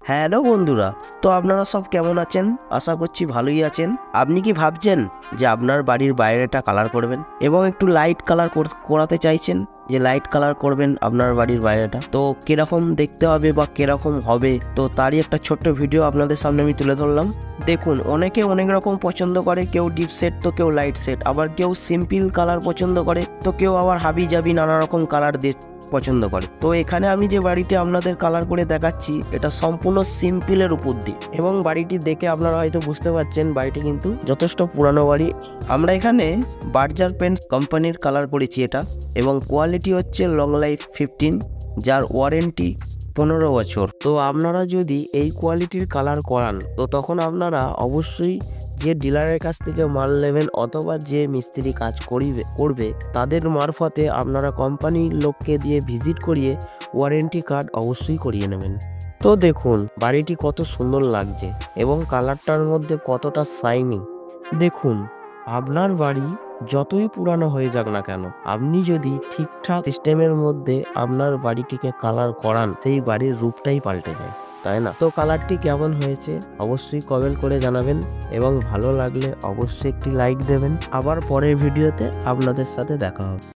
Hello বন্ধুরা, তো আপনারা সব কেমন আছেন? আশা করছি ভালোই আছেন। আপনি কি ভাবছেন যে আপনার বাড়ির বাইরেটা কালার করবেন এবং একটু লাইট কালার করাতে চাইছেন, যে লাইট কালার করবেন আপনার বাড়ির বাইরেটা? তো কিরকম দেখতে হবে বা কিরকম হবে, তো তারই একটা ছোট্ট ভিডিও আপনাদের সামনে আমি তুলে ধরলাম। দেখুন, অনেকে অনেক রকম পছন্দ করে, কেউ ডিপ সেট তো কেউ লাইট সেট, আবার কেউ সিম্পল কালার পছন্দ করে, তো কেউ আবার হাবি জাবি নানা রকম কালার পছন্দ করে। তো এখানে আমি যে বাড়িটি আপনাদের কালার করে দেখাচ্ছি, এটা সম্পূর্ণ সিম্পলের উপর দিয়ে, এবং বাড়িটি দেখে আপনারা হয়তো বুঝতে পারছেন বাড়িটি কিন্তু যথেষ্ট পুরানো বাড়ি। আমরা এখানে বার্জার পেন্টস কোম্পানির কালার করেছি এটা, এবং কোয়ালিটি হচ্ছে লং লাইফ 15, যার ওয়ারেন্টি 15 বছর। তো আপনারা যদি এই কোয়ালিটির কালার করান, তো তখন আপনারা অবশ্যই যে ডিলারের কাছ থেকে মাল নেবেন অথবা যে মিস্ত্রি কাজ করবে তাদের মারফতে আপনারা কোম্পানির লোককে দিয়ে ভিজিট করিয়ে ওয়ারেন্টি কার্ড অবশ্যই করিয়ে নেবেন। তো দেখুন বাড়িটি কত সুন্দর লাগছে এবং কালারটার মধ্যে কতটা শাইনিং। দেখুন, আপনার বাড়ি যতই পুরানো হয়ে যাক না কেন, আপনি যদি ঠিকঠাক সিস্টেমের মধ্যে আপনার বাড়িটিকে কালার করান, সেই বাড়ির রূপটাই পাল্টে যায়, তাই না? তো কালারটি কেমন হয়েছে অবশ্যই কমেন্ট করে জানাবেন, এবং ভালো লাগলে অবশ্যই একটি লাইক দেবেন। আবার পরের ভিডিওতে আপনাদের সাথে দেখা হবে।